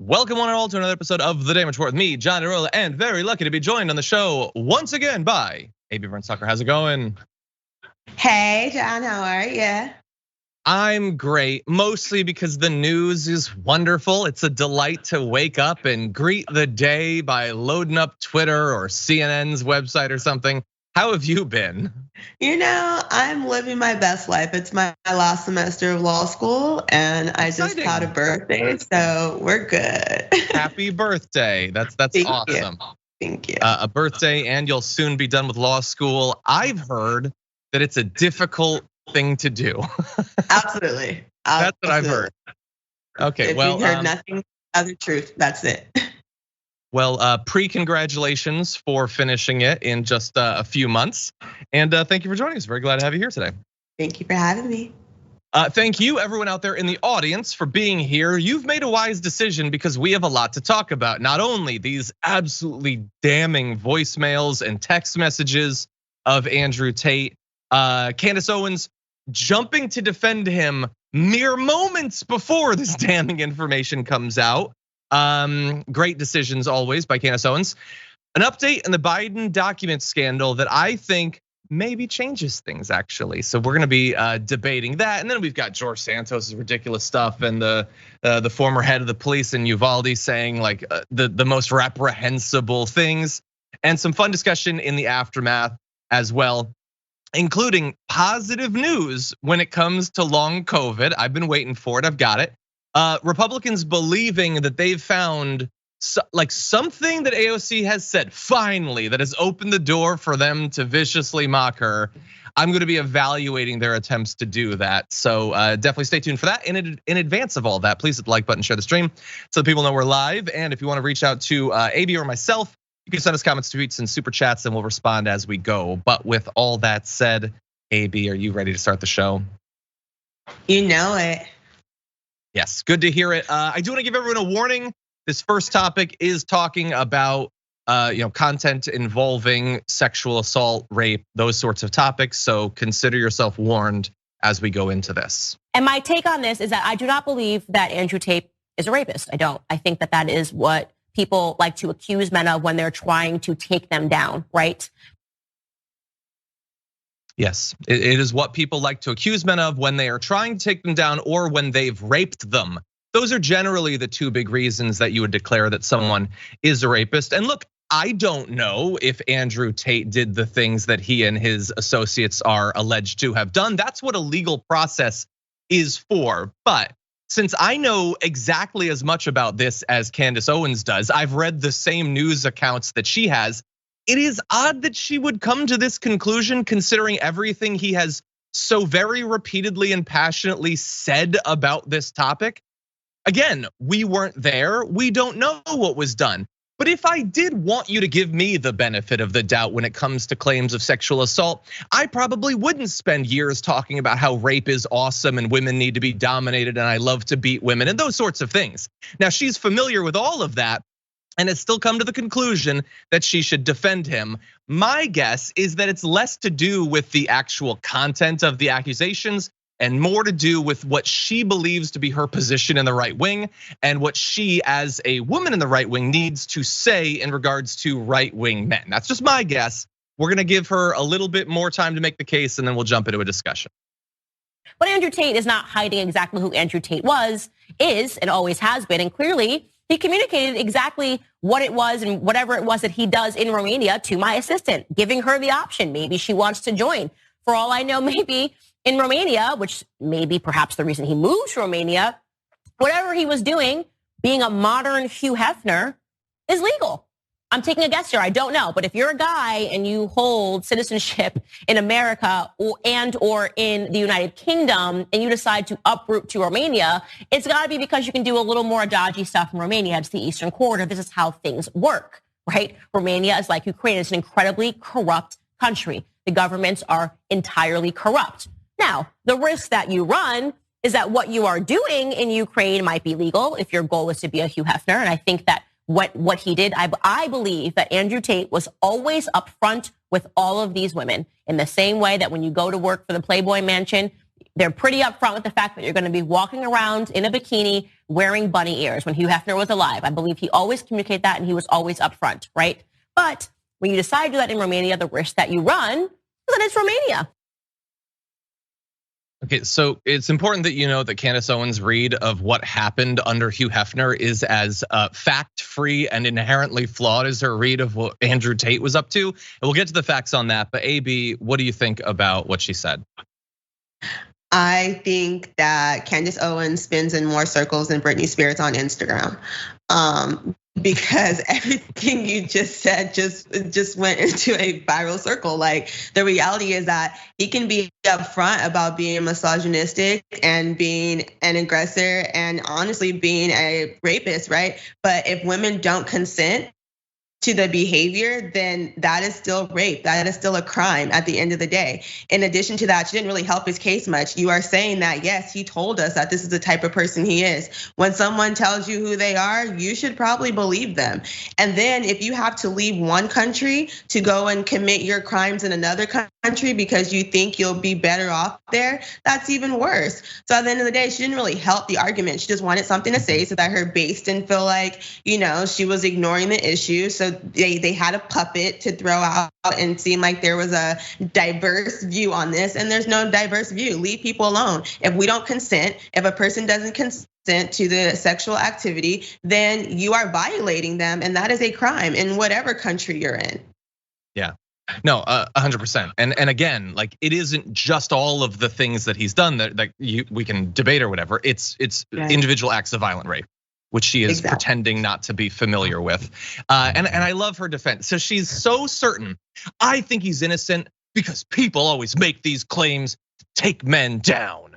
Welcome one and all to another episode of The Damage Report with me, John Arola, and very lucky to be joined on the show once again by AB Burnsucker. How's it going? Hey, John, how are you? I'm great, mostly because the news is wonderful. It's a delight to wake up and greet the day by loading up Twitter or CNN's website or something. How have you been? You know, I'm living my best life. It's my last semester of law school, and I just had a birthday, so we're good. Happy birthday! That's awesome. Thank you. A birthday, and you'll soon be done with law school. I've heard that it's a difficult thing to do. Absolutely. That's what I've heard. Okay, if you heard nothing other truth, that's it. Well, pre-congratulations for finishing it in just a few months. And thank you for joining us. Very glad to have you here today. Thank you for having me. Thank you everyone out there in the audience for being here. You've made a wise decision because we have a lot to talk about. Not only these absolutely damning voicemails and text messages of Andrew Tate, Candace Owens jumping to defend him mere moments before this damning information comes out. Great decisions always by Candace Owens. An update in the Biden document scandal that I think maybe changes things actually. So we're gonna be debating that. And then we've got George Santos' ridiculous stuff and the former head of the police in Uvalde saying like the most reprehensible things, and some fun discussion in the aftermath as well, including positive news when it comes to long COVID. I've been waiting for it, I've got it. Republicans believing that they've found like something that AOC has said finally that has opened the door for them to viciously mock her. I'm going to be evaluating their attempts to do that. So definitely stay tuned for that. In advance of all that, please hit the like button, share the stream so that people know we're live. And if you want to reach out to AB or myself, you can send us comments, tweets, and super chats, and we'll respond as we go. But with all that said, AB, are you ready to start the show? You know it. Yes, good to hear it. I do want to give everyone a warning. This first topic is talking about content involving sexual assault, rape, those sorts of topics. So consider yourself warned as we go into this. And my take on this is that I do not believe that Andrew Tate is a rapist. I don't. I think that is what people like to accuse men of when they're trying to take them down, right? Yes, it is what people like to accuse men of when they are trying to take them down or when they've raped them. Those are generally the two big reasons that you would declare that someone is a rapist. And look, I don't know if Andrew Tate did the things that he and his associates are alleged to have done. That's what a legal process is for. But since I know exactly as much about this as Candace Owens does, I've read the same news accounts that she has. It is odd that she would come to this conclusion considering everything he has so very repeatedly and passionately said about this topic. Again, we weren't there. We don't know what was done. But if I did want you to give me the benefit of the doubt when it comes to claims of sexual assault, I probably wouldn't spend years talking about how rape is awesome and women need to be dominated and I love to beat women and those sorts of things. Now, she's familiar with all of that and has still come to the conclusion that she should defend him. My guess is that it's less to do with the actual content of the accusations and more to do with what she believes to be her position in the right wing and what she as a woman in the right wing needs to say in regards to right wing men. That's just my guess. We're gonna give her a little bit more time to make the case and then we'll jump into a discussion. But Andrew Tate is not hiding exactly who Andrew Tate is and always has been. And clearly he communicated exactly what it was and whatever it was that he does in Romania to my assistant, giving her the option. Maybe she wants to join. For all I know, maybe in Romania, which may be perhaps the reason he moved to Romania, whatever he was doing, being a modern Hugh Hefner, is legal. I'm taking a guess here, I don't know. But if you're a guy and you hold citizenship in America or in the United Kingdom and you decide to uproot to Romania, it's gotta be because you can do a little more dodgy stuff in Romania. It's the Eastern Quarter, this is how things work, right? Romania is like Ukraine, it's an incredibly corrupt country. The governments are entirely corrupt. Now, the risk that you run is that what you are doing in Ukraine might be legal if your goal is to be a Hugh Hefner. And I think that what he did, I believe that Andrew Tate was always upfront with all of these women in the same way that when you go to work for the Playboy Mansion, they're pretty upfront with the fact that you're going to be walking around in a bikini, wearing bunny ears when Hugh Hefner was alive. I believe he always communicated that and he was always upfront, right? But when you decide to do that in Romania, the risk that you run is that it's Romania. Okay, so it's important that you know that Candace Owens' read of what happened under Hugh Hefner is as fact-free and inherently flawed as her read of what Andrew Tate was up to. And we'll get to the facts on that, but AB, what do you think about what she said? I think that Candace Owens spins in more circles than Britney Spears on Instagram. Because everything you just said just went into a viral circle. Like, the reality is that he can be upfront about being misogynistic and being an aggressor and honestly being a rapist, right? But if women don't consent to the behavior, then that is still rape. That is still a crime at the end of the day. In addition to that, she didn't really help his case much. You are saying that, yes, he told us that this is the type of person he is. When someone tells you who they are, you should probably believe them. And then if you have to leave one country to go and commit your crimes in another country because you think you'll be better off there, that's even worse. So at the end of the day, she didn't really help the argument. She just wanted something to say so that her base didn't feel like, she was ignoring the issue. So they had a puppet to throw out and seem like there was a diverse view on this, and there's no diverse view. Leave people alone. If we don't consent, if a person doesn't consent to the sexual activity, then you are violating them, and that is a crime in whatever country you're in. Yeah. No, 100%. And again, like, it isn't just all of the things that he's done that we can debate or whatever. It's individual acts of violent rape, which she is pretending not to be familiar with. And I love her defense. So she's so certain, I think he's innocent because people always make these claims to take men down.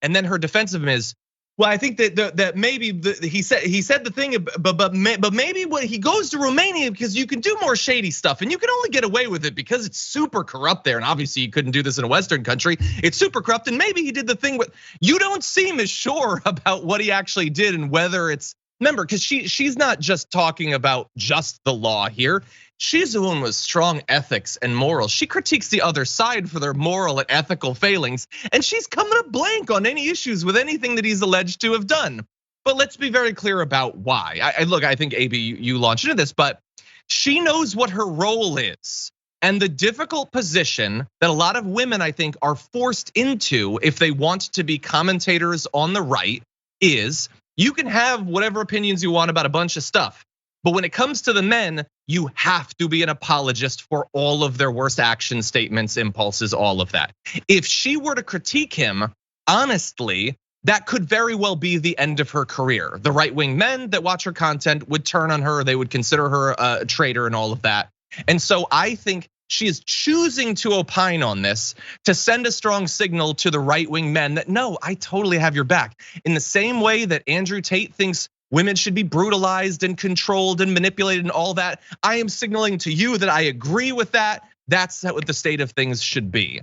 And then her defense of him is, well, I think that maybe he said the thing, but maybe when he goes to Romania because you can do more shady stuff and you can only get away with it because it's super corrupt there. And obviously you couldn't do this in a Western country. It's super corrupt, and maybe he did the thing. But you don't seem as sure about what he actually did and whether it's. Remember, because she's not just talking about just the law here. She's the one with strong ethics and morals. She critiques the other side for their moral and ethical failings, and she's coming up blank on any issues with anything that he's alleged to have done. But let's be very clear about why. I think AB, you launched into this, but she knows what her role is. And the difficult position that a lot of women, I think, are forced into if they want to be commentators on the right is you can have whatever opinions you want about a bunch of stuff. But when it comes to the men, you have to be an apologist for all of their worst action statements, impulses, all of that. If she were to critique him, honestly, that could very well be the end of her career. The right-wing men that watch her content would turn on her. They would consider her a traitor and all of that. And so I think she is choosing to opine on this to send a strong signal to the right-wing men that, no, I totally have your back. In the same way that Andrew Tate thinks women should be brutalized and controlled and manipulated and all that, I am signaling to you that I agree with that. That's what the state of things should be.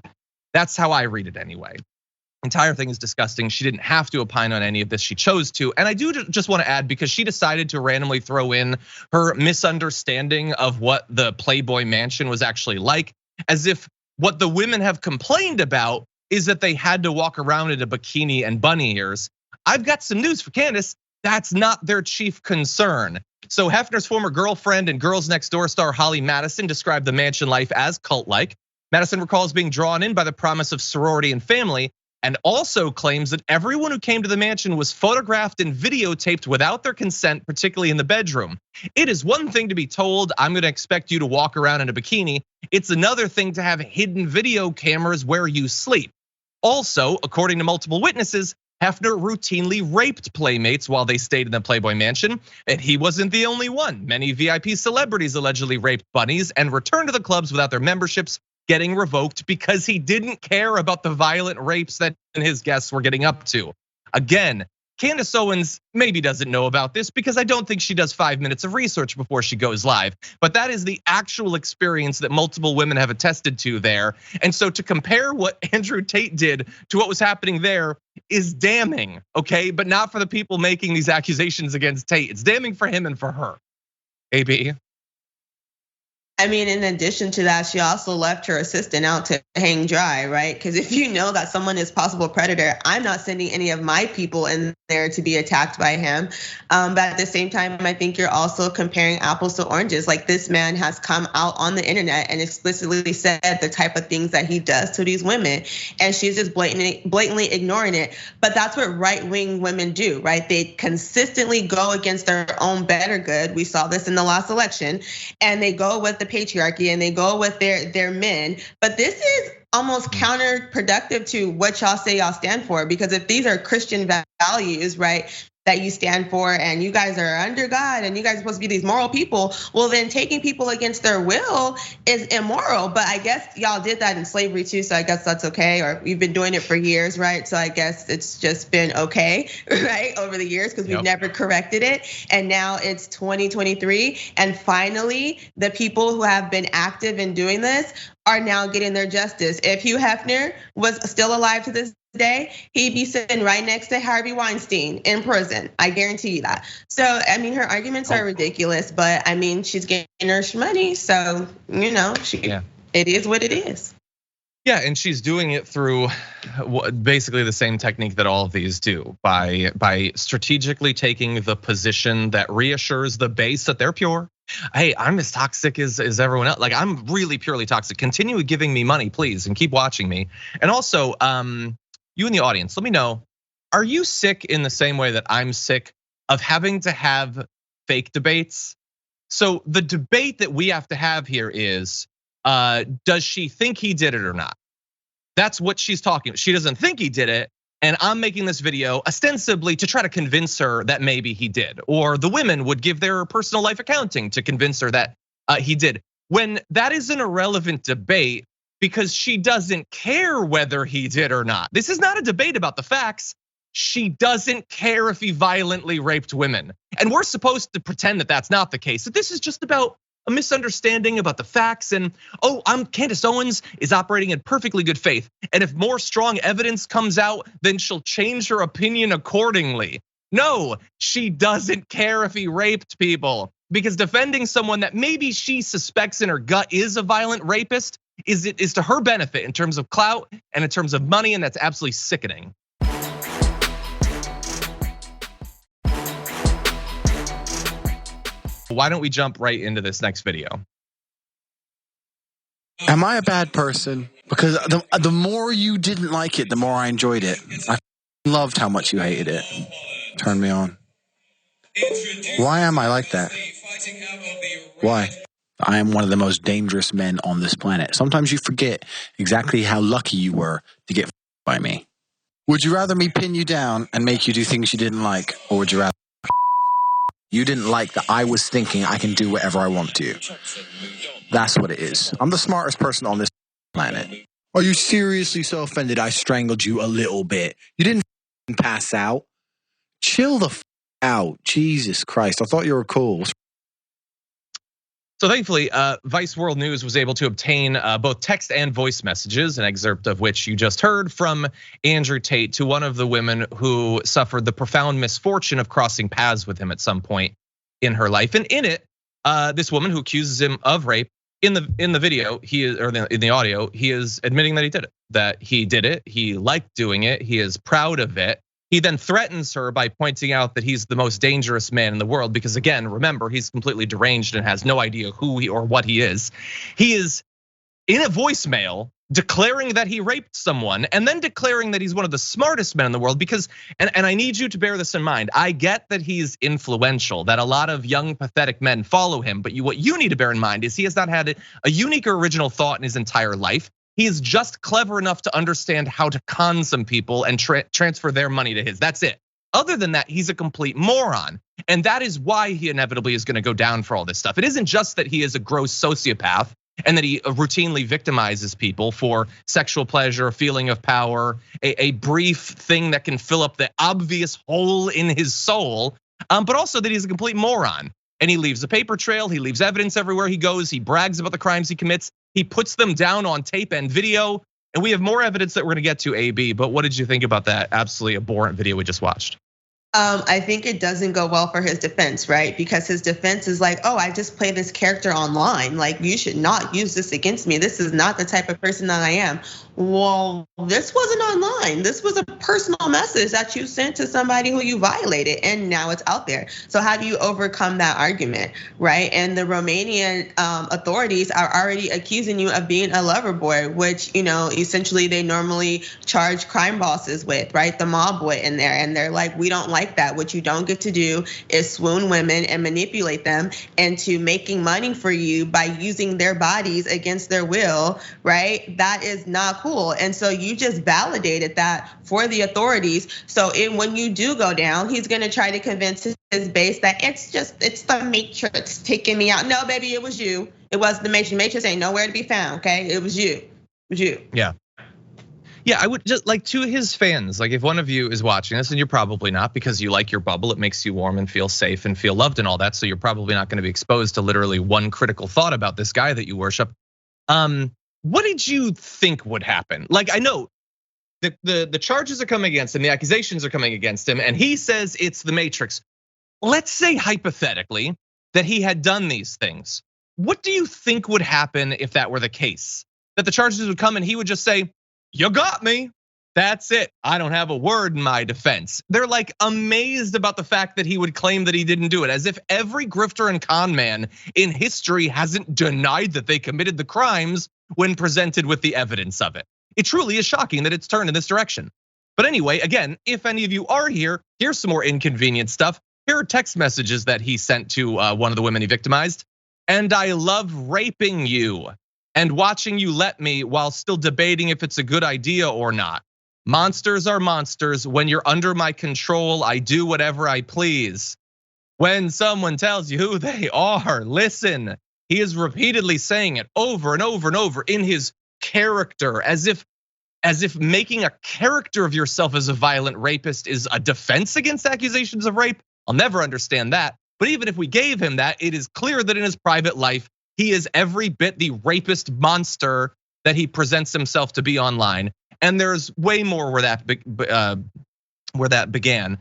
That's how I read it anyway. Entire thing is disgusting. She didn't have to opine on any of this. She chose to. And I do just want to add, because she decided to randomly throw in her misunderstanding of what the Playboy Mansion was actually like, as if what the women have complained about is that they had to walk around in a bikini and bunny ears. I've got some news for Candace. That's not their chief concern. So Hefner's former girlfriend and Girls Next Door star Holly Madison described the mansion life as cult-like. Madison recalls being drawn in by the promise of sorority and family, and also claims that everyone who came to the mansion was photographed and videotaped without their consent, particularly in the bedroom. It is one thing to be told, I'm gonna expect you to walk around in a bikini. It's another thing to have hidden video cameras where you sleep. Also, according to multiple witnesses, Hefner routinely raped playmates while they stayed in the Playboy Mansion, and he wasn't the only one. Many VIP celebrities allegedly raped bunnies and returned to the clubs without their memberships getting revoked because he didn't care about the violent rapes that his guests were getting up to. Again, Candace Owens maybe doesn't know about this because I don't think she does 5 minutes of research before she goes live. But that is the actual experience that multiple women have attested to there. And so to compare what Andrew Tate did to what was happening there is damning, okay? But not for the people making these accusations against Tate. It's damning for him and for her. AB? I mean, in addition to that, she also left her assistant out to hang dry, right? Because if you know that someone is possible predator, I'm not sending any of my people in there to be attacked by him. But at the same time, I think you're also comparing apples to oranges. Like, this man has come out on the internet and explicitly said the type of things that he does to these women, and she's just blatantly ignoring it. But that's what right-wing women do, right? They consistently go against their own better good. We saw this in the last election, and they go with the patriarchy and they go with their men. But this is almost counterproductive to what y'all say y'all stand for, because if these are Christian values, right, that you stand for, and you guys are under God and you guys are supposed to be these moral people, well, then taking people against their will is immoral. But I guess y'all did that in slavery too, so I guess that's okay. Or we've been doing it for years, right? So I guess it's just been okay, right, over the years, because we've never corrected it. And now it's 2023, and finally the people who have been active in doing this are now getting their justice. If Hugh Hefner was still alive to this day, he'd be sitting right next to Harvey Weinstein in prison. I guarantee you that. So, I mean, her arguments are ridiculous, but I mean, she's getting her money. So, you know, it is what it is. Yeah, and she's doing it through basically the same technique that all of these do, by strategically taking the position that reassures the base that they're pure. Hey, I'm as toxic as everyone else. Like, I'm really purely toxic. Continue giving me money, please, and keep watching me. And also, you in the audience, let me know, are you sick in the same way that I'm sick of having to have fake debates? So the debate that we have to have here is, does she think he did it or not? That's what she's talking about. She doesn't think he did it, and I'm making this video ostensibly to try to convince her that maybe he did. Or the women would give their personal life accounting to convince her that he did. When that is an irrelevant debate, because she doesn't care whether he did or not. This is not a debate about the facts. She doesn't care if he violently raped women. And we're supposed to pretend that that's not the case. That this is just about a misunderstanding about the facts, and Candace Owens is operating in perfectly good faith. And if more strong evidence comes out, then she'll change her opinion accordingly. No, she doesn't care if he raped people, because defending someone that maybe she suspects in her gut is a violent rapist is to her benefit in terms of clout and in terms of money, and that's absolutely sickening. Why don't we jump right into this next video? Am I a bad person? Because the more you didn't like it, the more I enjoyed it. I loved how much you hated it. Turned me on. Why am I like that? Why? I am one of the most dangerous men on this planet. Sometimes you forget exactly how lucky you were to get by me. Would you rather me pin you down and make you do things you didn't like, or would you rather you didn't like that I was thinking I can do whatever I want to? That's what it is. I'm the smartest person on this planet. Are you seriously so offended I strangled you a little bit? You didn't pass out. Chill the out. Jesus Christ. I thought you were cool. So thankfully, Vice World News was able to obtain both text and voice messages, an excerpt of which you just heard from Andrew Tate, to one of the women who suffered the profound misfortune of crossing paths with him at some point in her life. And in it, this woman who accuses him of rape, in the video, in the audio, he is admitting that he did it. That he did it. He liked doing it. He is proud of it. He then threatens her by pointing out that he's the most dangerous man in the world, because again, remember, he's completely deranged and has no idea who he or what he is. He is in a voicemail declaring that he raped someone, and then declaring that he's one of the smartest men in the world, because, and I need you to bear this in mind, I get that he's influential, that a lot of young pathetic men follow him, but what you need to bear in mind is he has not had a unique or original thought in his entire life. He is just clever enough to understand how to con some people and transfer their money to his. That's it. Other than that, he's a complete moron. And that is why he inevitably is gonna go down for all this stuff. It isn't just that he is a gross sociopath and that he routinely victimizes people for sexual pleasure, a feeling of power, a brief thing that can fill up the obvious hole in his soul, but also that he's a complete moron. And he leaves a paper trail, he leaves evidence everywhere he goes, he brags about the crimes he commits, he puts them down on tape and video, and we have more evidence that we're gonna get to, AB, but what did you think about that absolutely abhorrent video we just watched? I think it doesn't go well for his defense, right? Because his defense is like, oh, I just play this character online. Like, you should not use this against me. This is not the type of person that I am. Well, this wasn't online. This was a personal message that you sent to somebody who you violated, and now it's out there. So how do you overcome that argument, right? And the Romanian authorities are already accusing you of being a lover boy, which, essentially they normally charge crime bosses with, right? The mob boy in there, and they're like, we don't like that. What you don't get to do is swoon women and manipulate them into making money for you by using their bodies against their will, right? That is not cool. And so you just validated that for the authorities. So when you do go down, he's gonna try to convince his base that it's the Matrix taking me out. No, baby, it was you. It was the Matrix. Matrix ain't nowhere to be found, okay? It was you. It was you. Yeah. Yeah, I would just like, to his fans, like if one of you is watching this, and you're probably not, because you like your bubble, it makes you warm and feel safe and feel loved and all that. So you're probably not gonna be exposed to literally one critical thought about this guy that you worship. What did you think would happen? Like, I know the charges are coming against him, the accusations are coming against him, and he says it's the Matrix. Let's say hypothetically that he had done these things. What do you think would happen if that were the case? That the charges would come and he would just say, you got me. That's it. I don't have a word in my defense. They're like amazed about the fact that he would claim that he didn't do it, as if every grifter and con man in history hasn't denied that they committed the crimes when presented with the evidence of it. It truly is shocking that it's turned in this direction. But anyway, again, if any of you are here, here's some more inconvenient stuff. Here are text messages that he sent to one of the women he victimized. And I love raping you and watching you let me while still debating if it's a good idea or not. Monsters are monsters. When you're under my control, I do whatever I please. When someone tells you who they are, listen. He is repeatedly saying it over and over and over in his character, as if making a character of yourself as a violent rapist is a defense against accusations of rape. I'll never understand that. But even if we gave him that, it is clear that in his private life, he is every bit the rapist monster that he presents himself to be online. And there's way more where that began.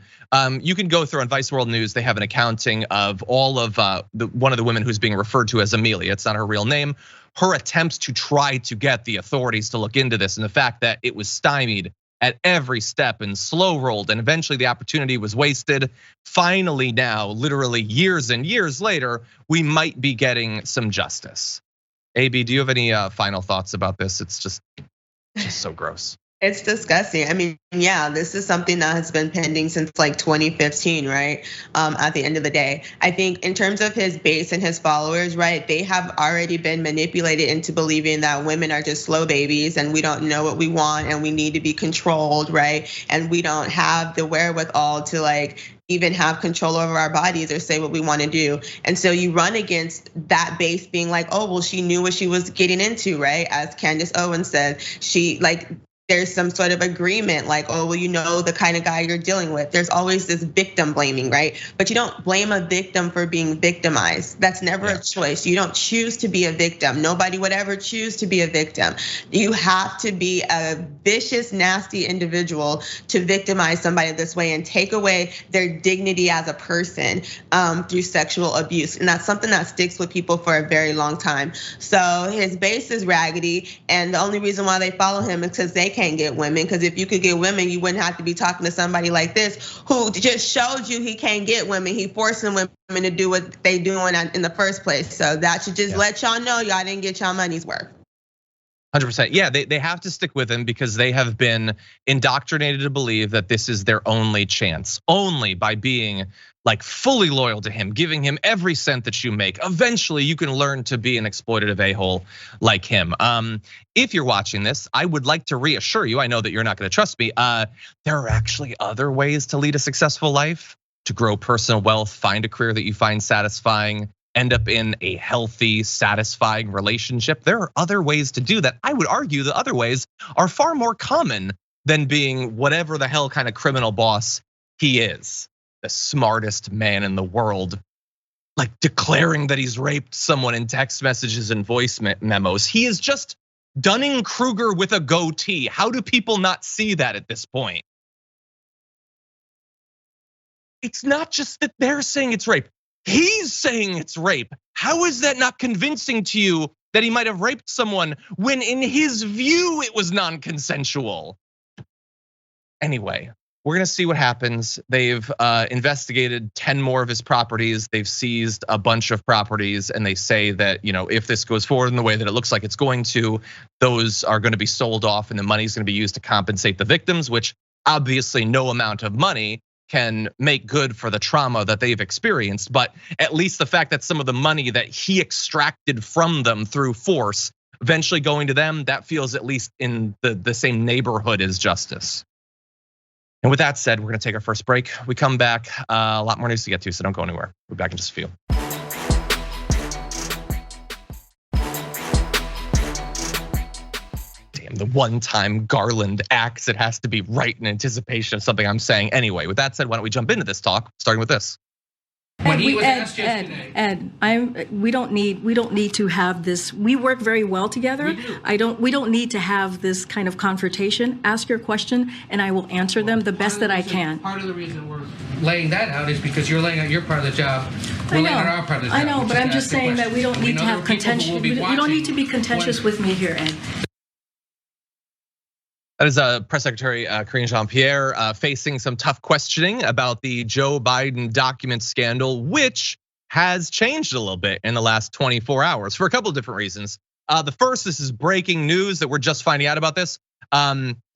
You can go through on Vice World News. They have an accounting of all of one of the women who's being referred to as Amelia. It's not her real name. Her attempts to try to get the authorities to look into this, and the fact that it was stymied at every step and slow rolled, and eventually the opportunity was wasted. Finally now, literally years and years later, we might be getting some justice. AB, do you have any final thoughts about this? It's just so gross. It's disgusting. I mean, yeah, this is something that has been pending since like 2015, right? At the end of the day, I think in terms of his base and his followers, right, they have already been manipulated into believing that women are just slow babies and we don't know what we want and we need to be controlled, right? And we don't have the wherewithal to like even have control over our bodies or say what we want to do. And so you run against that base being like, oh, well, she knew what she was getting into, right? As Candace Owens said, there's some sort of agreement like, oh, well, you know the kind of guy you're dealing with. There's always this victim blaming, right? But you don't blame a victim for being victimized. That's never a choice. You don't choose to be a victim. Nobody would ever choose to be a victim. You have to be a vicious, nasty individual to victimize somebody this way and take away their dignity as a person through sexual abuse. And that's something that sticks with people for a very long time. So his base is raggedy, and the only reason why they follow him is because they can't get women, because if you could get women, you wouldn't have to be talking to somebody like this who just showed you he can't get women. He forcing women to do what they doing in the first place. So that should just let y'all know y'all didn't get y'all money's worth. 100%. Yeah, they have to stick with him because they have been indoctrinated to believe that this is their only chance. Only by being like fully loyal to him, giving him every cent that you make. Eventually you can learn to be an exploitative a-hole like him. If you're watching this, I would like to reassure you, I know that you're not gonna trust me. There are actually other ways to lead a successful life, to grow personal wealth, find a career that you find satisfying, end up in a healthy, satisfying relationship. There are other ways to do that. I would argue the other ways are far more common than being whatever the hell kind of criminal boss he is. The smartest man in the world, like declaring that he's raped someone in text messages and voice memos. He is just Dunning-Kruger with a goatee. How do people not see that at this point? it's not just that they're saying it's rape. He's saying it's rape. How is that not convincing to you that he might have raped someone when in his view it was non-consensual? Anyway, we're gonna see what happens. They've investigated 10 more of his properties. They've seized a bunch of properties, and they say that if this goes forward in the way that it looks like it's going to, those are gonna be sold off and the money's gonna be used to compensate the victims, which obviously no amount of money can make good for the trauma that they've experienced. But at least the fact that some of the money that he extracted from them through force eventually going to them, that feels at least in the same neighborhood as justice. And with that said, we're gonna take our first break. We come back, a lot more news to get to, so don't go anywhere. We'll be back in just a few. Damn, the one time Garland acts, it has to be right in anticipation of something I'm saying. Anyway, with that said, why don't we jump into this talk, starting with this. When he was asked yesterday, we don't need to have this. We work very well together. We don't need to have this kind of confrontation. Ask your question, and I will answer them the best that I can. Part of the reason we're laying that out is because you're laying out your part of the job. We're laying out our part of the job. I know, but I'm just saying that we don't need to have contention. You don't need to be contentious with me here, Ed. That is Press Secretary Karine Jean-Pierre facing some tough questioning about the Joe Biden document scandal, which has changed a little bit in the last 24 hours for a couple of different reasons. The first, this is breaking news that we're just finding out about this.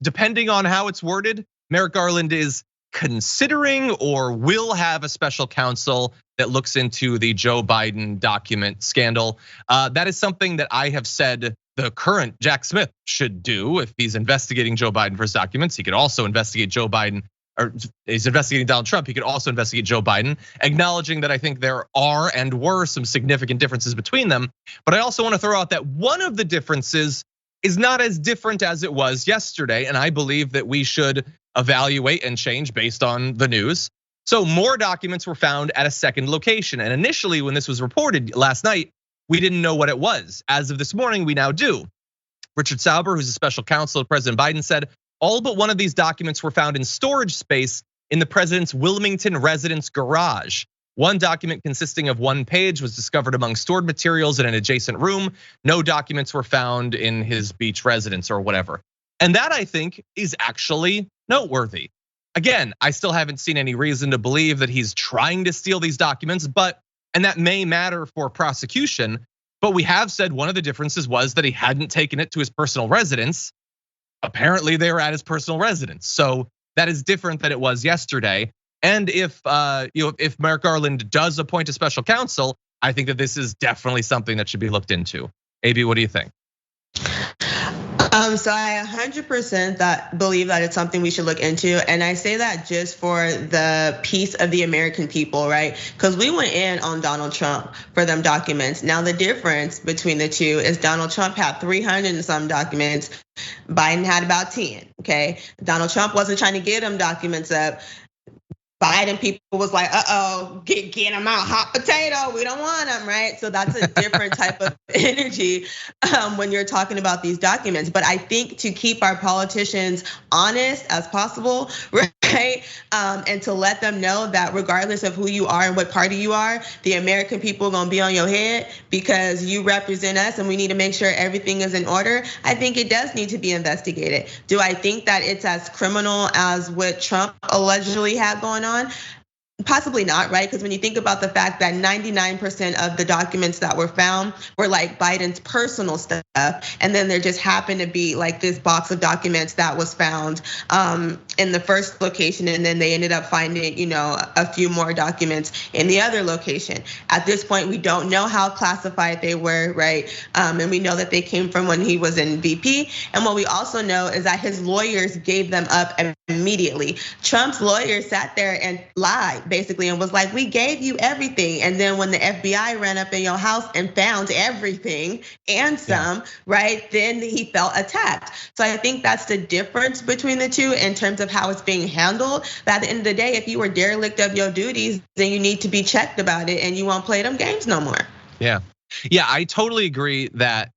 Depending on how it's worded, Merrick Garland is considering or will have a special counsel that looks into the Joe Biden document scandal. That is something that I have said the current Jack Smith should do if he's investigating Joe Biden for his documents. He could also investigate Joe Biden, or he's investigating Donald Trump. He could also investigate Joe Biden, acknowledging that I think there are and were some significant differences between them. But I also want to throw out that one of the differences is not as different as it was yesterday. And I believe that we should evaluate and change based on the news. So more documents were found at a second location. And initially when this was reported last night, we didn't know what it was. As of this morning, we now do. Richard Sauber, who's a special counsel to President Biden, said all but one of these documents were found in storage space in the president's Wilmington residence garage. One document consisting of one page was discovered among stored materials in an adjacent room. No documents were found in his beach residence or whatever. And that, I think, is actually noteworthy. Again, I still haven't seen any reason to believe that he's trying to steal these documents, and that may matter for prosecution, but we have said one of the differences was that he hadn't taken it to his personal residence. Apparently they were at his personal residence. So that is different than it was yesterday. And if Merrick Garland does appoint a special counsel, I think that this is definitely something that should be looked into. AB, what do you think? So I 100% believe that it's something we should look into. And I say that just for the peace of the American people, right? Because we went in on Donald Trump for them documents. Now the difference between the two is Donald Trump had 300 and some documents. Biden had about 10, okay? Donald Trump wasn't trying to get them documents up. Biden people was like, get them out, hot potato, we don't want them, right? So that's a different type of energy when you're talking about these documents. But I think to keep our politicians honest as possible, right? And to let them know that regardless of who you are and what party you are, the American people are gonna be on your head because you represent us and we need to make sure everything is in order. I think it does need to be investigated. Do I think that it's as criminal as what Trump allegedly had going on? Possibly not, right? Because when you think about the fact that 99% of the documents that were found were like Biden's personal stuff, and then there just happened to be like this box of documents that was found in the first location, and then they ended up finding, a few more documents in the other location. At this point, we don't know how classified they were, right? And we know that they came from when he was in VP. And what we also know is that his lawyers gave them up immediately. Trump's lawyers sat there and lied, basically, and was like, we gave you everything. And then when the FBI ran up in your house and found everything and some, right, then he felt attacked. So I think that's the difference between the two in terms of how it's being handled. But at the end of the day, if you were derelict of your duties, then you need to be checked about it and you won't play them games no more. Yeah, I totally agree that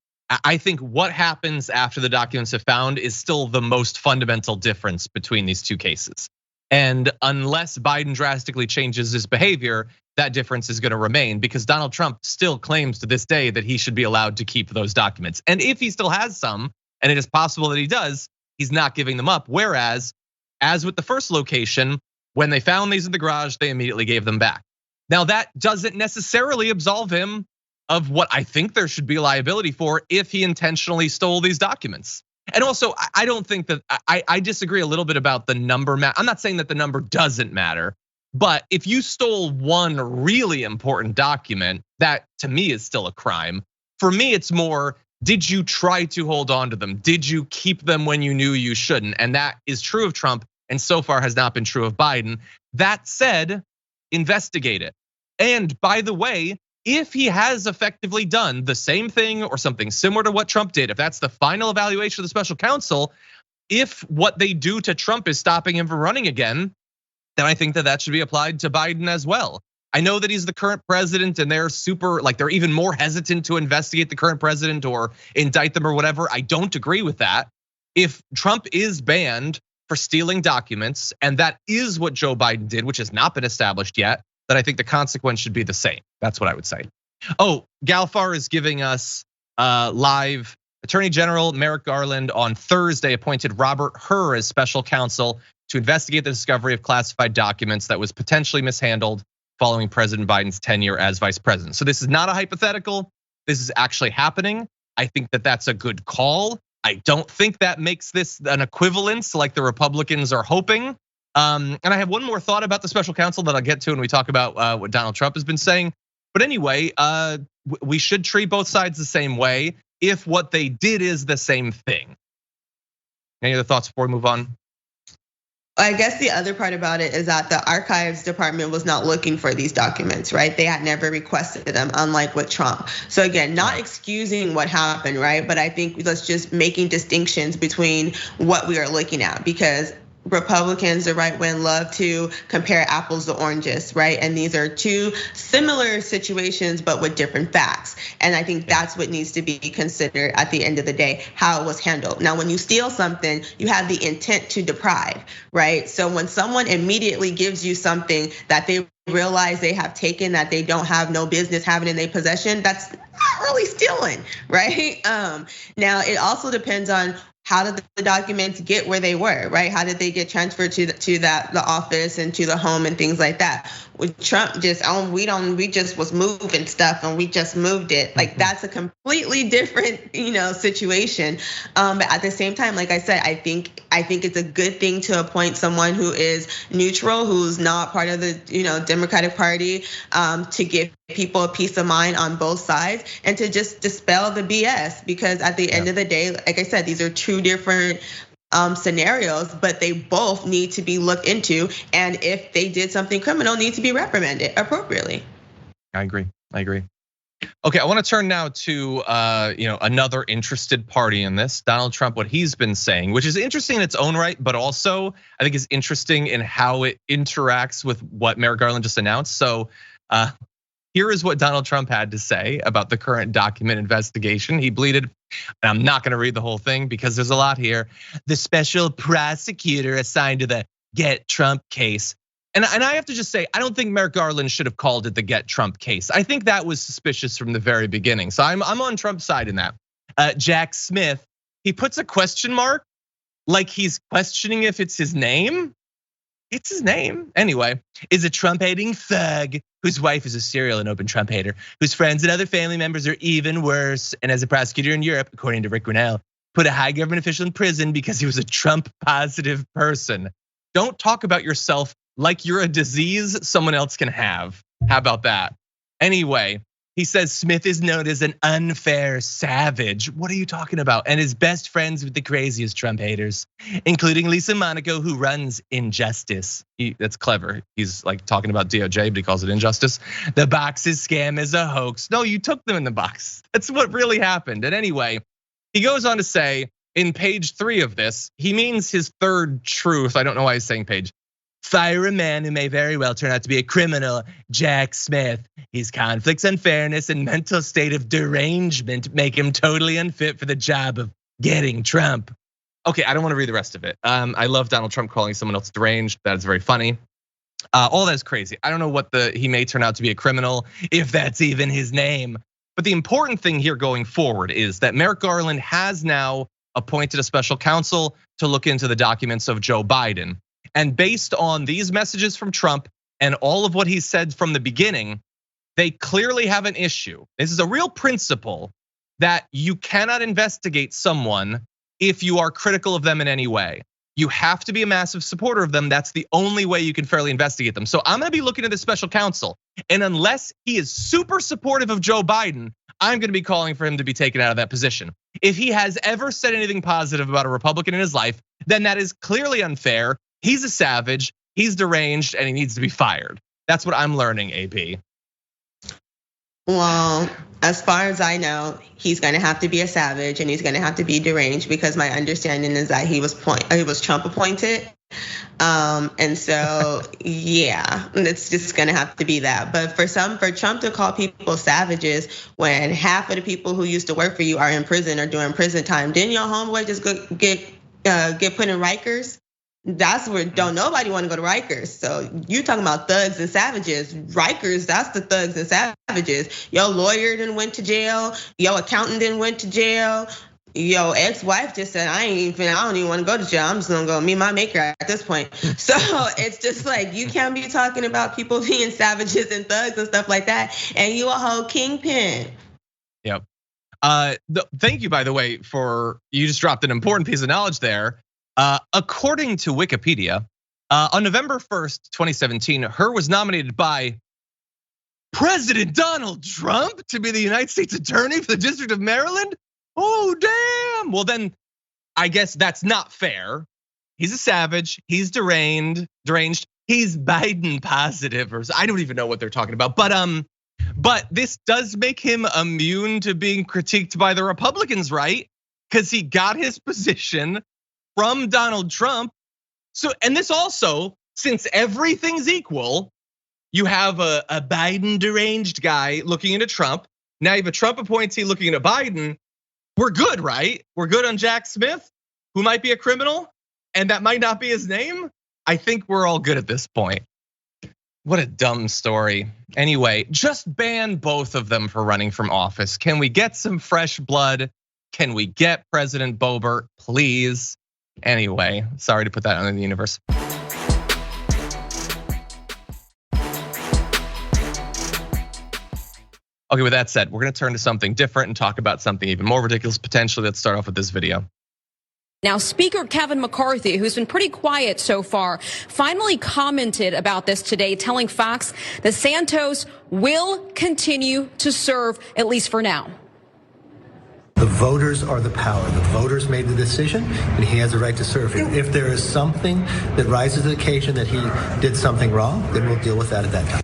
I think what happens after the documents are found is still the most fundamental difference between these two cases. And unless Biden drastically changes his behavior, that difference is going to remain, because Donald Trump still claims to this day that he should be allowed to keep those documents. And if he still has some, and it is possible that he does, he's not giving them up. Whereas, as with the first location, when they found these in the garage, they immediately gave them back. Now, that doesn't necessarily absolve him of what I think there should be liability for if he intentionally stole these documents. And also, I don't think that, I disagree a little bit about the number. I'm not saying that the number doesn't matter, but if you stole one really important document, that to me is still a crime. For me, it's more, did you try to hold on to them? Did you keep them when you knew you shouldn't? And that is true of Trump, and so far has not been true of Biden. That said, investigate it. And by the way, if he has effectively done the same thing or something similar to what Trump did, if that's the final evaluation of the special counsel, if what they do to Trump is stopping him from running again, then I think that that should be applied to Biden as well. I know that he's the current president and they're they're even more hesitant to investigate the current president or indict them or whatever. I don't agree with that. If Trump is banned for stealing documents, and that is what Joe Biden did, which has not been established yet, then I think the consequence should be the same. That's what I would say. Oh, Galfar is giving us live. Attorney General Merrick Garland on Thursday appointed Robert Hur as special counsel to investigate the discovery of classified documents that was potentially mishandled following President Biden's tenure as vice president. So this is not a hypothetical. This is actually happening. I think that that's a good call. I don't think that makes this an equivalence like the Republicans are hoping. And I have one more thought about the special counsel that I'll get to when we talk about what Donald Trump has been saying. But anyway, we should treat both sides the same way if what they did is the same thing. Any other thoughts before we move on? I guess the other part about it is that the archives department was not looking for these documents, right? They had never requested them, unlike with Trump. So again, not excusing what happened, right? But I think let's just making distinctions between what we are looking at, because Republicans, the right wing, love to compare apples to oranges, right? And these are two similar situations, but with different facts. And I think that's what needs to be considered at the end of the day, how it was handled. Now, when you steal something, you have the intent to deprive, right? So when someone immediately gives you something that they realize they have taken, that they don't have no business having in their possession, that's not really stealing, right? Now, it also depends on how did the documents get where they were, right? How did they get transferred to the office and to the home and things like that? With Trump, we just was moving stuff and we just moved it. Like that's a completely different, situation. But at the same time, like I said, I think it's a good thing to appoint someone who is neutral, who's not part of the Democratic Party, to give people a peace of mind on both sides and to just dispel the BS. Because at the end of the day, like I said, these are two different scenarios, but they both need to be looked into. And if they did something criminal, need to be reprimanded appropriately. I agree. Okay, I want to turn now to another interested party in this, Donald Trump, what he's been saying, which is interesting in its own right, but also I think is interesting in how it interacts with what Merrick Garland just announced. So here is what Donald Trump had to say about the current document investigation. He bleated, and I'm not gonna read the whole thing because there's a lot here. The special prosecutor assigned to the Get Trump case. And I have to just say, I don't think Merrick Garland should have called it the Get Trump case. I think that was suspicious from the very beginning. So I'm on Trump's side in that. Jack Smith, he puts a question mark like he's questioning if it's his name. It's his name. Anyway, is a Trump-hating thug whose wife is a serial and open Trump hater, whose friends and other family members are even worse. And as a prosecutor in Europe, according to Rick Grinnell, put a high government official in prison because he was a Trump-positive person. Don't talk about yourself like you're a disease someone else can have. How about that? Anyway, he says Smith is known as an unfair savage. What are you talking about? And is best friends with the craziest Trump haters, including Lisa Monaco, who runs Injustice. That's clever. He's like talking about DOJ, but he calls it Injustice. The box's scam is a hoax. No, you took them in the box. That's what really happened. And anyway, he goes on to say in page 3 of this, he means his third truth. I don't know why he's saying page. Fire a man who may very well turn out to be a criminal, Jack Smith. His conflicts, unfairness, and mental state of derangement make him totally unfit for the job of getting Trump. okay, I don't want to read the rest of it. I love Donald Trump calling someone else deranged. That is very funny. All that is crazy. I don't know what he may turn out to be a criminal, if that's even his name. But the important thing here going forward is that Merrick Garland has now appointed a special counsel to look into the documents of Joe Biden. And based on these messages from Trump and all of what he said from the beginning, they clearly have an issue. This is a real principle that you cannot investigate someone if you are critical of them in any way. You have to be a massive supporter of them. That's the only way you can fairly investigate them. So I'm gonna be looking at this special counsel. And unless he is super supportive of Joe Biden, I'm gonna be calling for him to be taken out of that position. If he has ever said anything positive about a Republican in his life, then that is clearly unfair. He's a savage, he's deranged, and he needs to be fired. That's what I'm learning, AB. Well, as far as I know, he's gonna have to be a savage and he's gonna have to be deranged, because my understanding is that he was Trump appointed. And so, yeah, it's just gonna have to be that. But for Trump to call people savages when half of the people who used to work for you are in prison or doing prison time, didn't your homeboy just get put in Rikers? That's where don't nobody want to go to Rikers. So you talking about thugs and savages. Rikers, that's the thugs and savages. Your lawyer didn't went to jail. Your accountant didn't went to jail. Your ex-wife just said, I don't even want to go to jail. I'm just gonna go meet my maker at this point. So it's just like, you can't be talking about people being savages and thugs and stuff like that, and you a whole kingpin. Yep. Thank you, by the way, you just dropped an important piece of knowledge there. According to Wikipedia, on November 1st, 2017, Hur was nominated by President Donald Trump to be the United States Attorney for the District of Maryland. Oh, damn. Well, then I guess that's not fair. He's a savage, he's deranged, he's Biden positive, or I don't even know what they're talking about. But this does make him immune to being critiqued by the Republicans, right? Because he got his position from Donald Trump. So, and this also, since everything's equal, you have a Biden deranged guy looking into Trump. Now you have a Trump appointee looking into Biden. We're good, right? We're good on Jack Smith, who might be a criminal, and that might not be his name. I think we're all good at this point. What a dumb story. Anyway, just ban both of them for running from office. Can we get some fresh blood? Can we get President Boebert, please? Anyway, sorry to put that out in the universe. Okay, with that said, we're gonna turn to something different and talk about something even more ridiculous potentially. Let's start off with this video. Now, Speaker Kevin McCarthy, who's been pretty quiet so far, finally commented about this today, telling Fox that Santos will continue to serve, at least for now. The voters are the power. The voters made the decision, and he has a right to serve. If there is something that rises to the occasion that he did something wrong, then we'll deal with that at that time.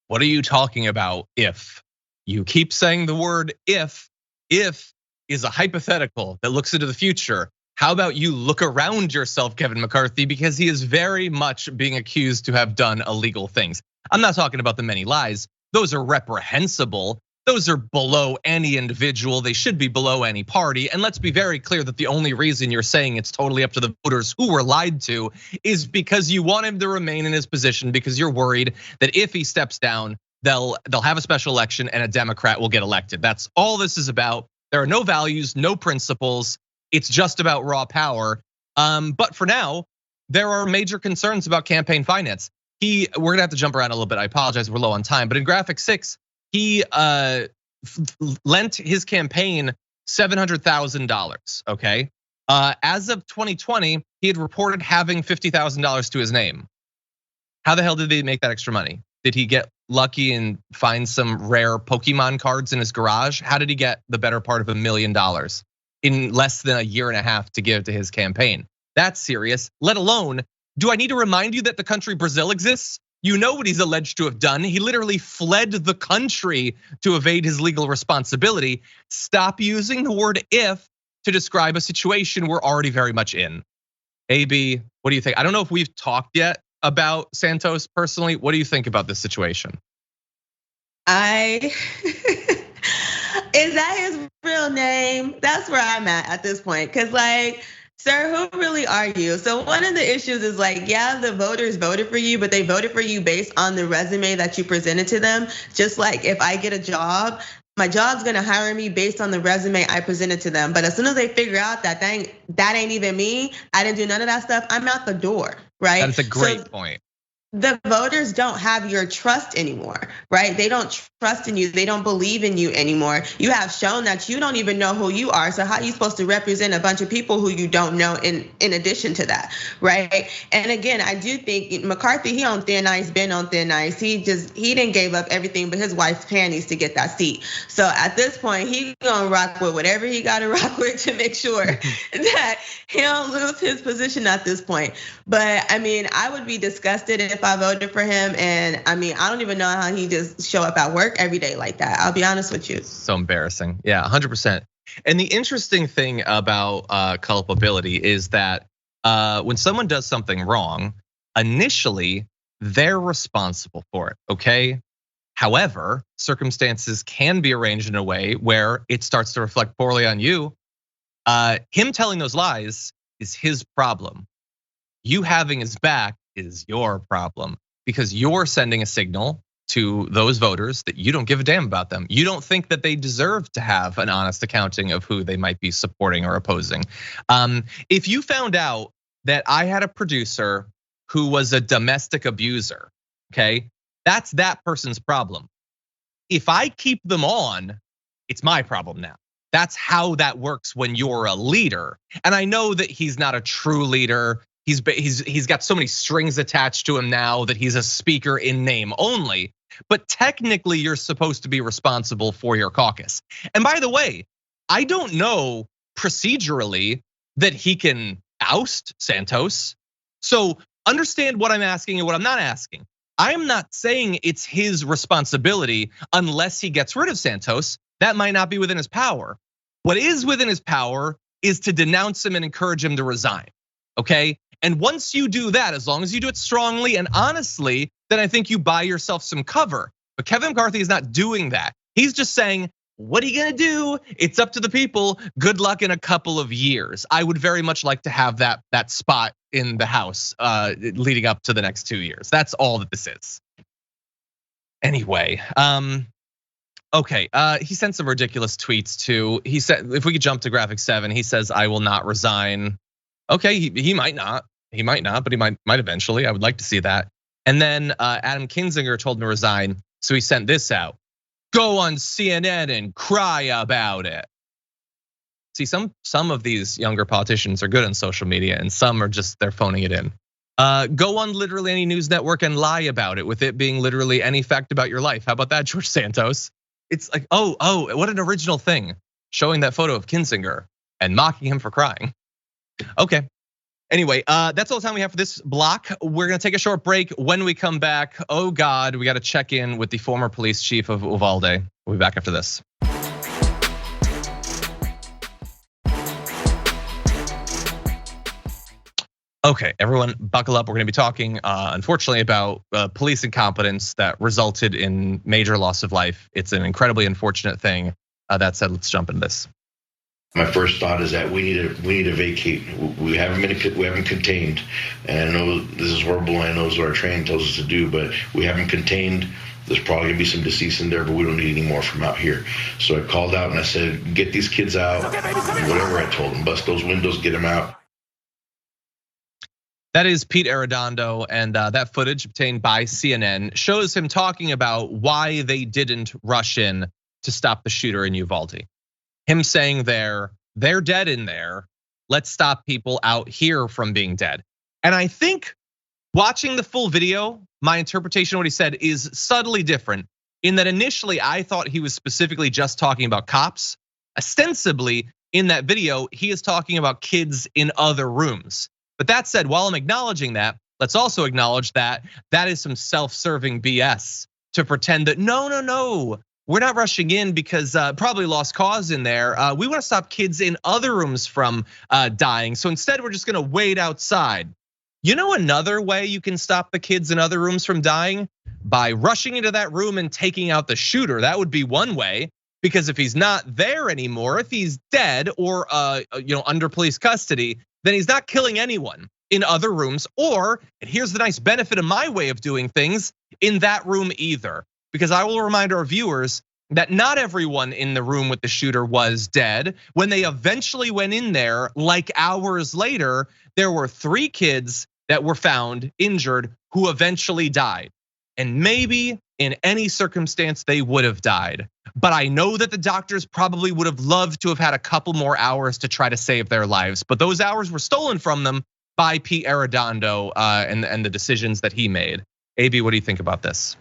What are you talking about? If you keep saying the word if is a hypothetical that looks into the future. How about you look around yourself, Kevin McCarthy, because he is very much being accused to have done illegal things. I'm not talking about the many lies. Those are reprehensible. Those are below any individual. They should be below any party. And let's be very clear that the only reason you're saying it's totally up to the voters who were lied to is because you want him to remain in his position, because you're worried that if he steps down, they'll have a special election and a Democrat will get elected. That's all this is about. There are no values, no principles. It's just about raw power. But for now, there are major concerns about campaign finance. We're gonna have to jump around a little bit. I apologize, we're low on time. But in graphic 6, he lent his campaign $700,000, okay? As of 2020, he had reported having $50,000 to his name. How the hell did they make that extra money? Did he get lucky and find some rare Pokemon cards in his garage? How did he get the better part of $1 million in less than a year and a half to give to his campaign? That's serious, let alone, do I need to remind you that the country Brazil exists? You know what he's alleged to have done. He literally fled the country to evade his legal responsibility. Stop using the word if to describe a situation we're already very much in. AB, what do you think? I don't know if we've talked yet about Santos personally. What do you think about this situation? It's Is that his real name? That's where I'm at this point. Cause like, sir, who really are you? So one of the issues is like, yeah, the voters voted for you, but they voted for you based on the resume that you presented to them. Just like if I get a job, my job's gonna hire me based on the resume I presented to them. But as soon as they figure out that that ain't even me, I didn't do none of that stuff, I'm out the door, right? That's a great point. The voters don't have your trust anymore, right? They don't trust in you. They don't believe in you anymore. You have shown that you don't even know who you are. So how are you supposed to represent a bunch of people who you don't know in addition to that, right? And again, I do think McCarthy, he on thin ice, been on thin ice. He didn't give up everything but his wife's panties to get that seat. So at this point, he gonna rock with whatever he gotta rock with to make sure that he don't lose his position at this point. But I mean, I would be disgusted if I voted for him. And I mean, I don't even know how he just show up at work every day like that. I'll be honest with you. So embarrassing. Yeah, 100%. And the interesting thing about culpability is that when someone does something wrong, initially they're responsible for it, okay? However, circumstances can be arranged in a way where it starts to reflect poorly on you. Him telling those lies is his problem. You having his back is your problem because you're sending a signal to those voters that you don't give a damn about them. You don't think that they deserve to have an honest accounting of who they might be supporting or opposing. If you found out that I had a producer who was a domestic abuser, okay, that's that person's problem. If I keep them on, it's my problem now. That's how that works when you're a leader. And I know that he's not a true leader. He's got so many strings attached to him now that he's a speaker in name only. But technically, you're supposed to be responsible for your caucus. And by the way, I don't know procedurally that he can oust Santos. So understand what I'm asking and what I'm not asking. I'm not saying it's his responsibility unless he gets rid of Santos. That might not be within his power. What is within his power is to denounce him and encourage him to resign, okay? And once you do that, as long as you do it strongly and honestly, then I think you buy yourself some cover. But Kevin McCarthy is not doing that. He's just saying, what are you gonna do? It's up to the people. Good luck in a couple of years. I would very much like to have that spot in the House leading up to the next 2 years. That's all that this is. Anyway, okay, he sent some ridiculous tweets too. He said, if we could jump to graphic 7, he says, I will not resign. Okay, he might not, but he might eventually. I would like to see that. And then Adam Kinzinger told him to resign, so he sent this out. Go on CNN and cry about it. See, some of these younger politicians are good on social media, and some are just they're phoning it in. Go on literally any news network and lie about it, with it being literally any fact about your life. How about that, George Santos? It's like, oh, what an original thing, showing that photo of Kinzinger and mocking him for crying. Okay. Anyway, that's all the time we have for this block. We're gonna take a short break. When we come back, oh God, we gotta check in with the former police chief of Uvalde. We'll be back after this. Okay, everyone buckle up. We're gonna be talking, unfortunately, about police incompetence that resulted in major loss of life. It's an incredibly unfortunate thing. That said, let's jump into this. My first thought is that we need to vacate. We haven't contained, and I know this is horrible. And I know this is what our training tells us to do, but we haven't contained. There's probably gonna be some deceased in there, but we don't need any more from out here. So I called out and I said, get these kids out. Whatever I told them, bust those windows, get them out. That is Pete Arredondo, and that footage obtained by CNN shows him talking about why they didn't rush in to stop the shooter in Uvalde. Him saying they're dead in there. Let's stop people out here from being dead. And I think watching the full video, my interpretation of what he said is subtly different in that initially I thought he was specifically just talking about cops. Ostensibly in that video, he is talking about kids in other rooms. But that said, while I'm acknowledging that, let's also acknowledge that that is some self-serving BS to pretend that no. We're not rushing in because probably lost cause in there. We want to stop kids in other rooms from dying. So instead, we're just gonna wait outside. You know another way you can stop the kids in other rooms from dying? By rushing into that room and taking out the shooter. That would be one way. Because if he's not there anymore, if he's dead or under police custody, then he's not killing anyone in other rooms, or, and here's the nice benefit of my way of doing things, in that room either. Because I will remind our viewers that not everyone in the room with the shooter was dead. When they eventually went in there, like hours later, there were 3 kids that were found injured who eventually died. And maybe in any circumstance they would have died. But I know that the doctors probably would have loved to have had a couple more hours to try to save their lives. But those hours were stolen from them by Pete Arredondo and the decisions that he made. AB, what do you think about this?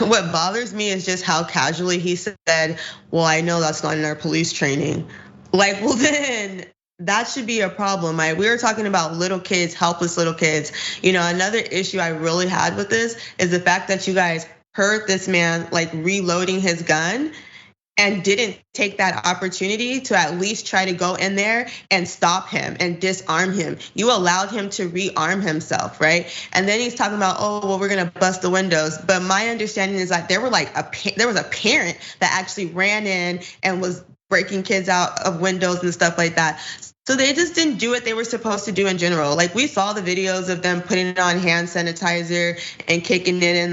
What bothers me is just how casually he said, well, I know that's not in our police training. Like, well then, that should be a problem, right? We were talking about little kids, helpless little kids. Another issue I really had with this is the fact that you guys heard this man like reloading his gun and didn't take that opportunity to at least try to go in there and stop him and disarm him. You allowed him to rearm himself, right? And then he's talking about, oh, well, we're gonna bust the windows. But my understanding is that there was a parent that actually ran in and was breaking kids out of windows and stuff like that. So they just didn't do what they were supposed to do in general. Like we saw the videos of them putting on hand sanitizer and kicking it in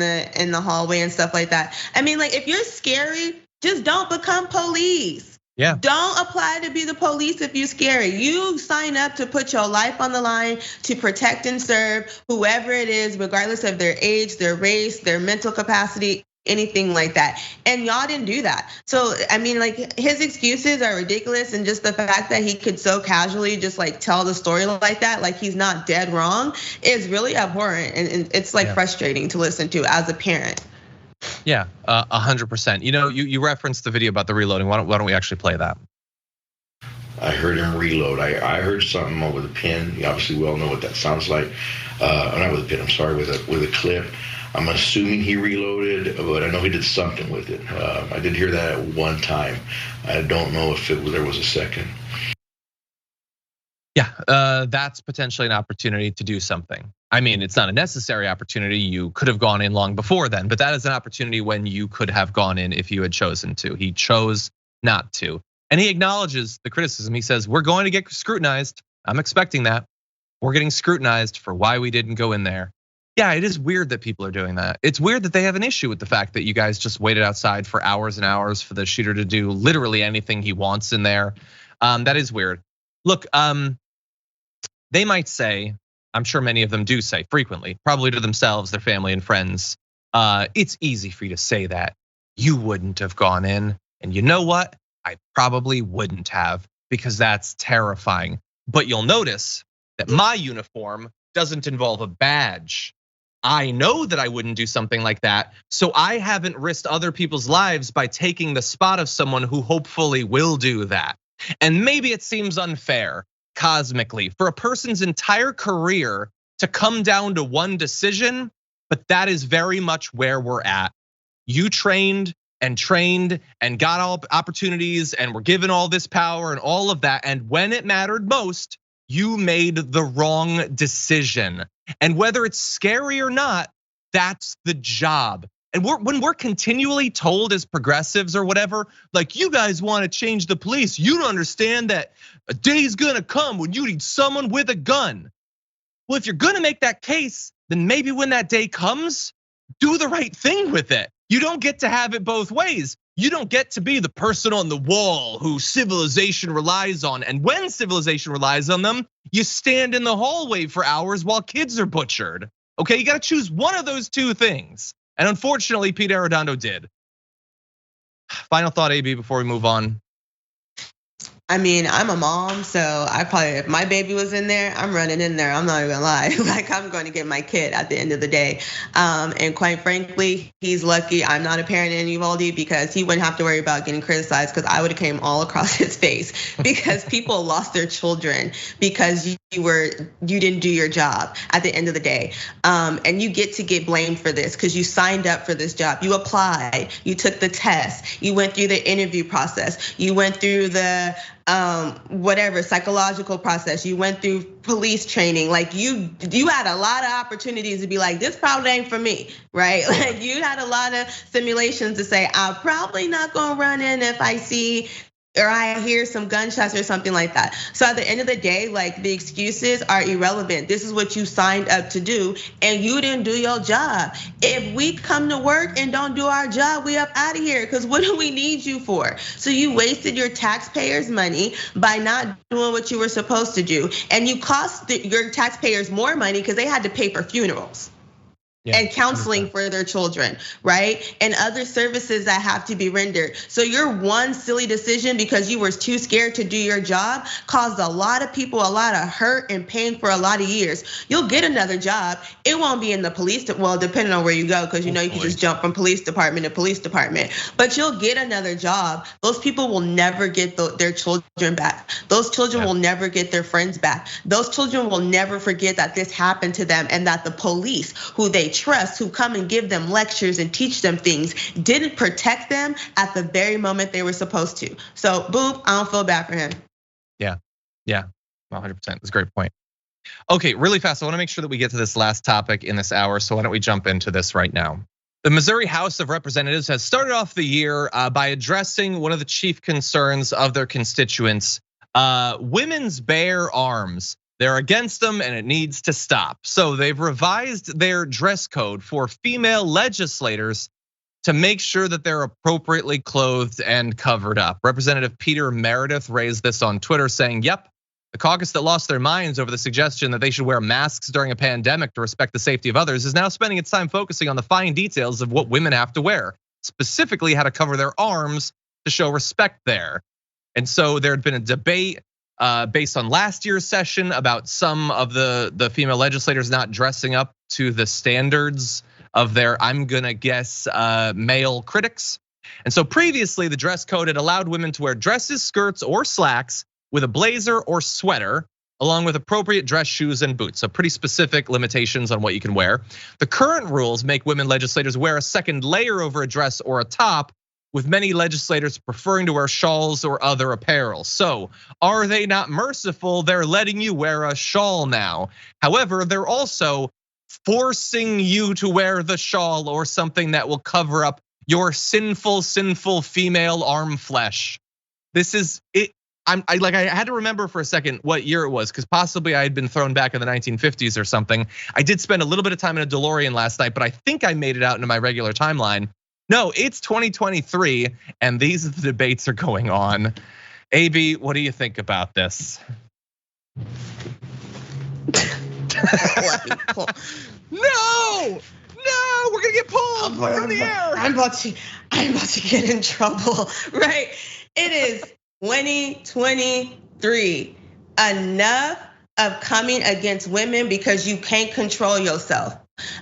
the hallway and stuff like that. I mean, like if you're scary, just don't become police. Yeah. Don't apply to be the police if you're scary. You sign up to put your life on the line to protect and serve whoever it is, regardless of their age, their race, their mental capacity, anything like that. And y'all didn't do that. So, I mean, like his excuses are ridiculous. And just the fact that he could so casually just like tell the story like that, like he's not dead wrong, is really abhorrent. And it's like frustrating to listen to as a parent. Yeah, 100%. You referenced the video about the reloading. Why don't we actually play that? I heard him reload. I heard something over the pin. Obviously, we all know what that sounds like. Not with a pin. I'm sorry, with a clip. I'm assuming he reloaded, but I know he did something with it. I did hear that at one time. I don't know if there was a second. Yeah, that's potentially an opportunity to do something. I mean, it's not a necessary opportunity. You could have gone in long before then, but that is an opportunity when you could have gone in if you had chosen to. He chose not to. And he acknowledges the criticism. He says, we're going to get scrutinized. I'm expecting that. We're getting scrutinized for why we didn't go in there. Yeah, it is weird that people are doing that. It's weird that they have an issue with the fact that you guys just waited outside for hours and hours for the shooter to do literally anything he wants in there. That is weird. Look, they might say, I'm sure many of them do say frequently, probably to themselves, their family and friends, it's easy for you to say that. You wouldn't have gone in. And you know what? I probably wouldn't have, because that's terrifying. But you'll notice that my uniform doesn't involve a badge. I know that I wouldn't do something like that, so I haven't risked other people's lives by taking the spot of someone who hopefully will do that. And maybe it seems unfair cosmically for a person's entire career to come down to one decision, but that is very much where we're at. You trained and got all opportunities and were given all this power and all of that, and when it mattered most, you made the wrong decision. And whether it's scary or not, that's the job. And when we're continually told as progressives or whatever, like you guys want to change the police, you don't understand that a day's gonna come when you need someone with a gun. Well, if you're gonna make that case, then maybe when that day comes, do the right thing with it. You don't get to have it both ways. You don't get to be the person on the wall who civilization relies on. And when civilization relies on them, you stand in the hallway for hours while kids are butchered. Okay, you gotta choose one of those two things. And unfortunately, Pete Arredondo did. Final thought, AB, before we move on. I mean, I'm a mom, so I probably, if my baby was in there, I'm running in there. I'm not even gonna lie. Like I'm going to get my kid at the end of the day. And quite frankly, he's lucky I'm not a parent in Uvalde, because he wouldn't have to worry about getting criticized, because I would have came all across his face, because people lost their children because you didn't do your job at the end of the day. And you get to get blamed for this because you signed up for this job. You applied, you took the test, you went through the interview process, you went through the whatever psychological process, you went through police training. Like you had a lot of opportunities to be like, this probably ain't for me, right? Like you had a lot of simulations to say, I'm probably not gonna run in if I see or I hear some gunshots or something like that. So at the end of the day, like the excuses are irrelevant. This is what you signed up to do and you didn't do your job. If we come to work and don't do our job, we up out of here because what do we need you for? So you wasted your taxpayers' money by not doing what you were supposed to do. And you cost your taxpayers more money because they had to pay for funerals. And counseling for their children, right? And other services that have to be rendered. So your one silly decision because you were too scared to do your job caused a lot of people a lot of hurt and pain for a lot of years. You'll get another job. It won't be in the police, well, depending on where you go, because you know you can just jump from police department to police department. But you'll get another job. Those people will never get their children back. Those children will never get their friends back. Those children will never forget that this happened to them and that the police, who they trust, who come and give them lectures and teach them things, didn't protect them at the very moment they were supposed to. So, Boop, I don't feel bad for him. Yeah, 100%. That's a great point. Okay, really fast, I wanna make sure that we get to this last topic in this hour, so why don't we jump into this right now? The Missouri House of Representatives has started off the year by addressing one of the chief concerns of their constituents, women's bare arms. They're against them and it needs to stop. So they've revised their dress code for female legislators to make sure that they're appropriately clothed and covered up. Representative Peter Meredith raised this on Twitter saying, yep, the caucus that lost their minds over the suggestion that they should wear masks during a pandemic to respect the safety of others is now spending its time focusing on the fine details of what women have to wear, specifically how to cover their arms to show respect there. And so there had been a debate based on last year's session about some of the female legislators not dressing up to the standards of their, I'm gonna guess, male critics. And so previously the dress code had allowed women to wear dresses, skirts, or slacks with a blazer or sweater, along with appropriate dress shoes and boots. So pretty specific limitations on what you can wear. The current rules make women legislators wear a second layer over a dress or a top, with many legislators preferring to wear shawls or other apparel. So are they not merciful? They're letting you wear a shawl now. However, they're also forcing you to wear the shawl or something that will cover up your sinful female arm flesh. This is it. I had to remember for a second what year it was, because possibly I had been thrown back in the 1950s or something. I did spend a little bit of time in a DeLorean last night, but I think I made it out into my regular timeline. No, it's 2023, and these debates are going on. AB, what do you think about this? No, we're gonna get pulled from the air. I'm about to get in trouble, right? It is 2023. Enough of coming against women because you can't control yourself.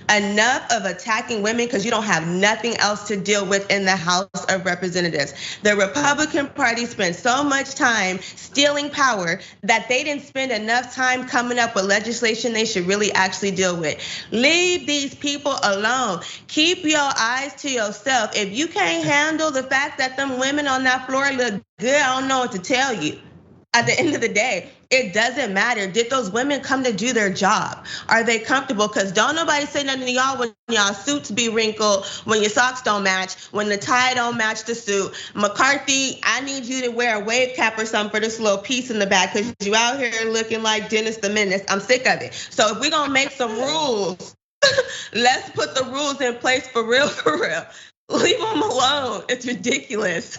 Enough of attacking women because you don't have nothing else to deal with in the House of Representatives. The Republican Party spent so much time stealing power that they didn't spend enough time coming up with legislation they should really actually deal with. Leave these people alone. Keep your eyes to yourself. If you can't handle the fact that them women on that floor look good, I don't know what to tell you. At the end of the day, it doesn't matter. Did those women come to do their job? Are they comfortable? Because don't nobody say nothing to y'all when y'all suits be wrinkled, when your socks don't match, when the tie don't match the suit. McCarthy, I need you to wear a wave cap or something for this little piece in the back because you out here looking like Dennis the Menace. I'm sick of it. So if we're gonna make some rules, let's put the rules in place for real, for real. Leave them alone. It's ridiculous.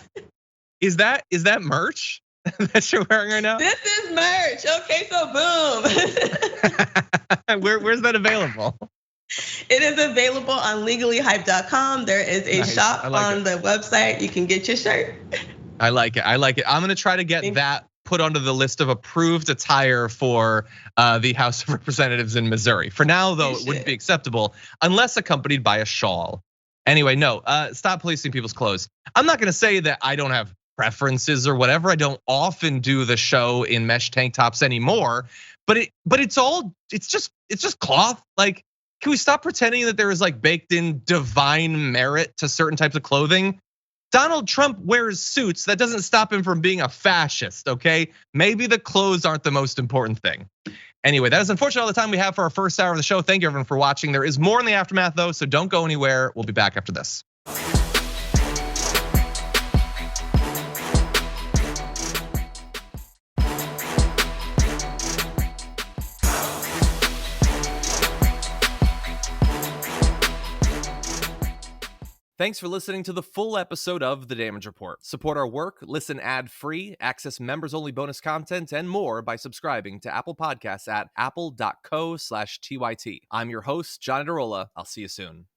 Is that merch that you're wearing right now? This is merch. Okay, so boom. Where's that available? It is available on legallyhype.com. There is a shop on the website. You can get your shirt. I like it. I'm gonna try to get that put onto the list of approved attire for the House of Representatives in Missouri. For now, though, it wouldn't be acceptable unless accompanied by a shawl. Anyway, no, stop policing people's clothes. I'm not gonna say that I don't have preferences or whatever. I don't often do the show in mesh tank tops anymore, but it's just cloth. Like, can we stop pretending that there is like baked in divine merit to certain types of clothing? Donald Trump wears suits. That doesn't stop him from being a fascist, okay? Maybe the clothes aren't the most important thing. Anyway, that is unfortunately all the time we have for our first hour of the show. Thank you everyone for watching. There is more in the aftermath though, so don't go anywhere. We'll be back after this. Thanks for listening to the full episode of The Damage Report. Support our work, listen ad-free, access members-only bonus content, and more by subscribing to Apple Podcasts at apple.co/TYT. I'm your host, John Adarola. I'll see you soon.